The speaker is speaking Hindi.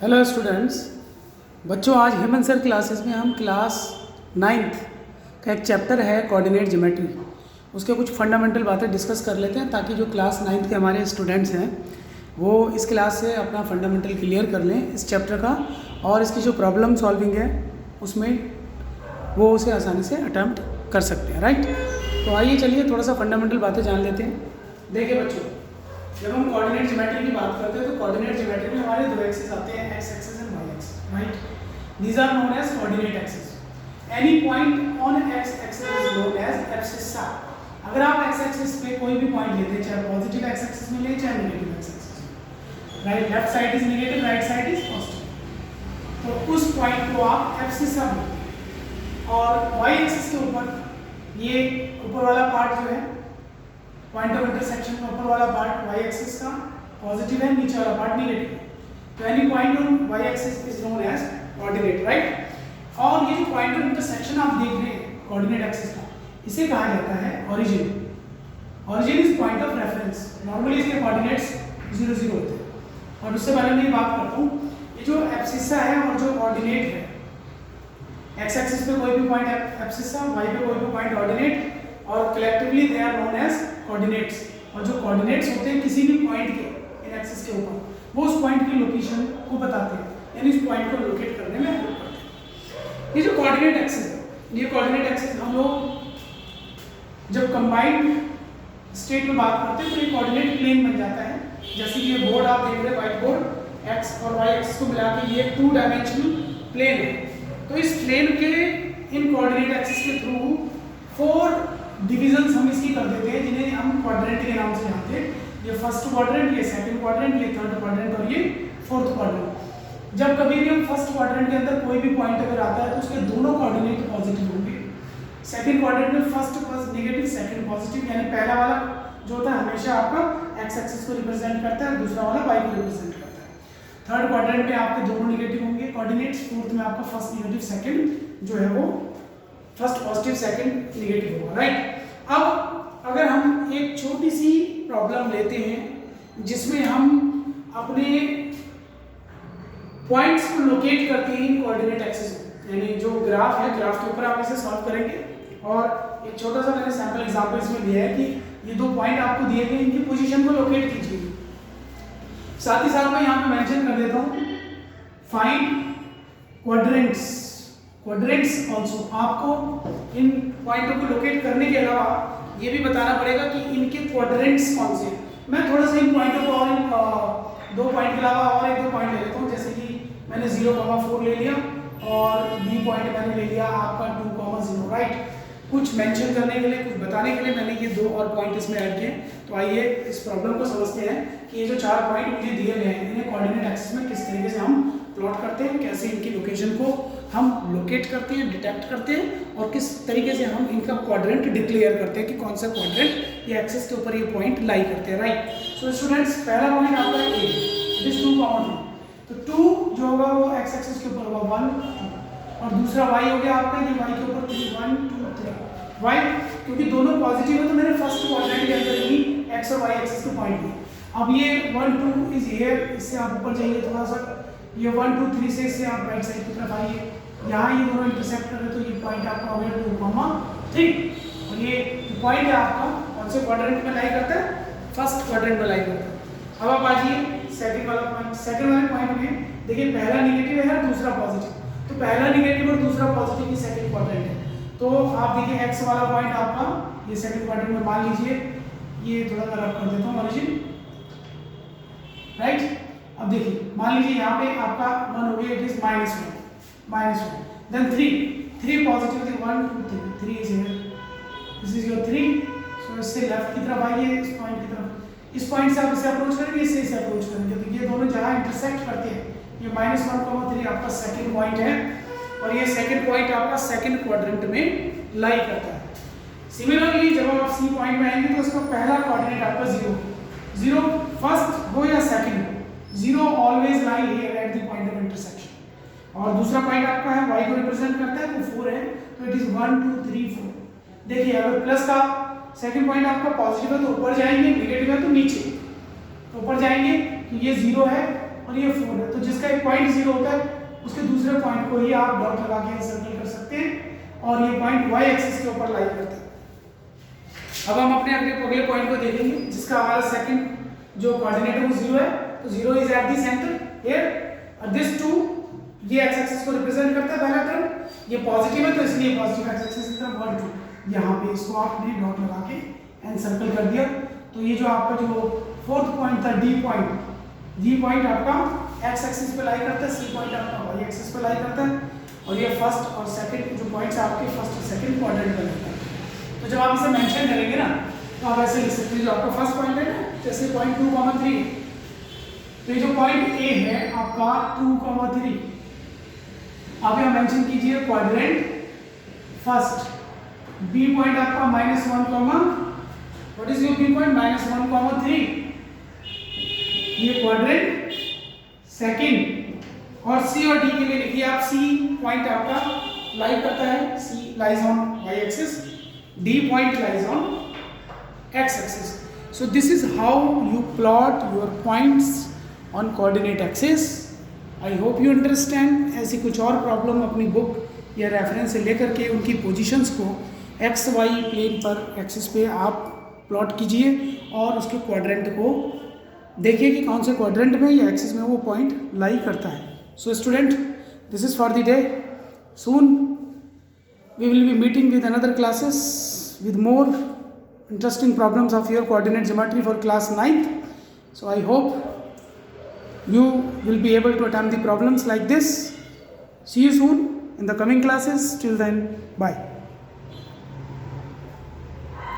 Hello students. बच्चों, आज हेमंत सर क्लासेस में हम क्लास 9th का एक चैप्टर है कोऑर्डिनेट ज्योमेट्री, उसके कुछ फंडामेंटल बातें डिस्कस कर लेते हैं ताकि जो क्लास 9th के हमारे स्टूडेंट्स हैं वो इस क्लास से अपना फंडामेंटल क्लियर कर लें इस चैप्टर का, और इसकी जो प्रॉब्लम सॉल्विंग है उसमें वो उसे आसानी से अटैम्प्ट कर सकते हैं। राइट, तो आइए चलिए थोड़ा सा फंडामेंटल बातें जान लेते हैं। देखिए बच्चों, जब हम कोऑर्डिनेट ज्योमेट्री की बात करते हैं तो कोऑर्डिनेट ज्योमेट्री में हमारे दो एक्सिस आते हैं, X axis and Y axis. Right, these are known as coordinate axis. Any point on X axis is known as abscissa. अगर आप एक्स एक्सिस पे कोई भी पॉइंट लेते हैं, चाहे पॉजिटिव एक्स एक्सिस में ले चाहे नेगेटिव एक्स एक्सिस में, right, left side is negative, right side is positive, तो उस पॉइंट को आप एब्सिस्सा बोलते हैं। और वाई एक्सिस के ऊपर ये ऊपर वाला पार्ट जो है पॉइंट ऑफ इंटरसेक्शन का ऊपर वाला पार्ट वाई एक्सिस का पॉजिटिव है, नीचे वाला पार्ट नेगेटिव है, तो any point on Y axis is known as coordinate. Right, और ये जो पॉइंट ऑफ इंटरसेक्शन आप देख रहे हैं कोऑर्डिनेट एक्सिस का, इसे कहा जाता है origin. Origin is point of reference. Normally इसके कोऑर्डिनेट्स 0 0 होते हैं। और उससे पहले मैं बात करता हूँ, ये जो एब्सिस्सा है और जो कोऑर्डिनेट है, एक्स एक्सिस पे कोई भी पॉइंट एब्सिस्सा, वाई पे कोई भी पॉइंट ऑर्डिनेट, और collectively they are known as coordinates. और जो कोऑर्डिनेट्स होते हैं किसी भी पॉइंट के इन एक्सिस के ऊपर, वो उस पॉइंट की लोकेशन को बताते हैं, यानी इस पॉइंट को लोकेट करने में हेल्प करते हैं। ये जो कोऑर्डिनेट एक्सिस है, ये कोऑर्डिनेट एक्सिस हम लोग जब कंबाइंड स्टेट में बात करते हैं तो ये कोऑर्डिनेट प्लेन बन जाता है। जैसे कि ये बोर्ड आप देख रहे हैं, व्हाइट बोर्ड, एक्स और वाई एक्सिस को मिला के ये 2 डायमेंशनल प्लेन है। तो इस प्लेन के इन कोऑर्डिनेट एक्सिस के थ्रू 4 डिविजन्स हम इसकी कर देते हैं, जिन्हें हम क्वाड्रेंट के नाम से जानते हैं। ये फर्स्ट क्वाड्रेंट, ये सेकंड क्वाड्रेंट, ये थर्ड क्वाड्रेंट और ये फोर्थ क्वाड्रेंट। जब कभी भी हम फर्स्ट क्वाड्रेंट के अंदर कोई भी पॉइंट अगर आता है तो उसके दोनों कोऑर्डिनेट पॉजिटिव होंगे। सेकंड क्वाड्रेंट में फर्स्ट नेगेटिव, सेकंड पॉजिटिव, यानी पहला वाला जो होता है हमेशा आपका एक्स एक्सिस को रिप्रेजेंट करता है, दूसरा वाला वाई को रिप्रेजेंट करता है। थर्ड क्वाड्रेंट में आपके दोनों नेगेटिव होंगे कोऑर्डिनेट्स, फोर्थ में आपका फर्स्ट नेगेटिव, सेकंड जो है वो फर्स्ट पॉजिटिव, सेकंड नेगेटिव होगा। राइट, अब अगर हम एक छोटी सी प्रॉब्लम लेते हैं जिसमें हम अपने पॉइंट्स को लोकेट करते हैं कोऑर्डिनेट एक्सिस में, यानी जो ग्राफ है, ग्राफ के ऊपर आप इसे सॉल्व करेंगे। और एक छोटा सा मैंने सैंपल एग्जांपल इसमें दिया है कि ये 2 पॉइंट आपको दिए गए, इनकी पोजीशन को लोकेट कीजिए। साथ ही साथ मैं यहाँ पे मेंशन कर देता हूँ फाइंड क्वाड्रेंट्स ऑल्सो। आपको इन पॉइंटों को लोकेट करने के अलावा ये भी बताना पड़ेगा कि इनके क्वाड्रेंट्स कौन से हैं। मैं थोड़ा सा इन पॉइंटों को और 2 पॉइंट के अलावा और 1-2 पॉइंट ले लेता हूँ। जैसे कि मैंने 0,4 ले लिया और बी पॉइंट मैंने ले लिया आपका 2,0। राइट, कुछ मेंशन करने के लिए, कुछ बताने के लिए मैंने ये 2 और पॉइंट इसमें ऐड किए। तो आइए इस प्रॉब्लम को समझते हैं कि ये जो 4 पॉइंट मुझे दिए गए हैं, इन्हें कोऑर्डिनेट एक्सिस में किस तरीके से हम प्लॉट करते हैं, कैसे इनकी लोकेशन को हम लोकेट करते हैं, डिटेक्ट करते हैं, और किस तरीके से हम इनका क्वाड्रेंट डिक्लेयर करते हैं कि कौन सा क्वाड्रेंट ये एक्सिस के ऊपर ये पॉइंट लाई करते हैं। राइट, सो स्टूडेंट्स, पहला पॉइंट आपका है ए, इट इज 2,2। तो 2 जो होगा वो एक्स एक्सिस के ऊपर होगा 1, और दूसरा y हो गया आपका, ये y के ऊपर 3, 1 2 3। वाई, क्योंकि दोनों पॉजिटिव है तो मैंने फर्स्ट क्वाड्रेंट के अंदर ही x और y एक्सिस के पॉइंट दिए। अब ये 1 2 इज हियर, इससे आप ऊपर जाइए थोड़ा सा, ये 1 2 3 से इससे आप राइट साइड की तरफ आइए, यहाँ ये दोनों इंटरसेक्ट कर रहे तो ये पॉइंट आपका हो गया 2,3। और ये जो पॉइंट है आपका कौन से क्वाड्रेंट में लाई करता है? फर्स्ट क्वाड्रेंट में लाई करता है। अब आप आइए सेकंड वाला पॉइंट। सेकंड वाले पॉइंट में देखिए पहला नेगेटिव है, दूसरा पॉजिटिव, तो पहला नेगेटिव और दूसरा पॉजिटिव की सेकंड क्वाड्रेंट है। तो आप देखिए एक्स वाला पॉइंट आपका ये सेकंड क्वाड्रेंट में मान लीजिए, ये थोड़ा सा रब कर देता हूँ ओरिजिन। राइट, अब देखिए मान लीजिए यहाँ पे आपका 1 हो गया, इट इज -1, देन 3 पॉजिटिव थी, 1 2 3 is here, this is your 3। सो इससे लेफ्ट की तरफ आइए, इस पॉइंट की तरफ, इस पॉइंट से आप इसे अप्रोच करेंगे, इससे इसे अप्रोच करेंगे, तो ये दोनों जहाँ इंटरसेक्ट करते हैं, ये -1,3 आपका सेकंड पॉइंट है, और ये सेकंड पॉइंट आपका सेकंड क्वाड्रेंट में लाई करता है। सिमिलरली जब आप सी पॉइंट में आएंगे तो उसका पहला कोऑर्डिनेट आपका 0 फर्स्ट हो या सेकंड हो, 0 always lie here at the point of intersection. और दूसरा पॉइंट आपका है y को रिप्रेजेंट करता है, तो 4 है, तो इट इज 1 2 3 4। देखिए अगर प्लस का सेकंड पॉइंट आपका पॉजिटिव है तो ऊपर जाएंगे, नेगेटिव है तो नीचे, तो ऊपर जाएंगे तो ये 0 है, और ये 4 है, तो जिसका एक पॉइंट 0 होता है उसके दूसरे पॉइंट को ही आप डॉट लगा के सर्कल कर सकते हैं और ये पॉइंट y एक्सिस के ऊपर लाई करता है। अब हम अपने अगले पॉइंट को देखेंगे जिसका हमारा सेकंड जो कोऑर्डिनेट है वो 0 है, तो 0 is at the centre here और दिस 2 ये एक्स एक्सिस को रिप्रेजेंट करता है पहला टर्म, ये पॉजिटिव है तो इसलिए पॉजिटिव एक्स एक्सिस की तरफ 1 2 यहाँ पे इसको आपने डॉट लगा के एंड सर्कल कर दिया। तो ये जो आपका जो फोर्थ पॉइंट था डी पॉइंट आपका एक्स एक्सिस पे लाई करता है, सी पॉइंट आपका वाई एक्सिस पे लाई करता है और ये फर्स्ट और सेकंड जो पॉइंट्स आपके फर्स्ट और सेकंड क्वाड्रेंट में लगता है। तो जब आप इसे मेंशन करेंगे ना तो आप ऐसे लिख सकते हैं, जो आपका फर्स्ट पॉइंट है ना जैसे पॉइंट 2, 3, तो ये जो पॉइंट ए है आपका 2, 3 आप यहाँ मेंशन कीजिए क्वाड्रेंट फर्स्ट, बी पॉइंट आपका -1, what is your B point -1, 3 ये क्वाड्रेंट सेकंड और सी और डी के लिए लिखिए आप सी पॉइंट आपका लाई करता है, C lies on Y axis, D point lies on X axis. So this is how you plot your points on coordinate axis. I hope you understand. ऐसी कुछ और प्रॉब्लम अपनी बुक या रेफरेंस से लेकर के उनकी पोजीशंस को एक्स वाई प्लेन पर एक्सिस पे आप प्लॉट कीजिए और उसके क्वाड्रेंट को देखिए कि कौन से क्वाड्रेंट में या एक्सिस में वो पॉइंट लाई करता है। So student, this is for the day. Soon we will be meeting with another classes with more interesting problems of your coordinate geometry for class 9th. So I hope you will be able to attempt the problems like this. See you soon in the coming classes. Till then, bye.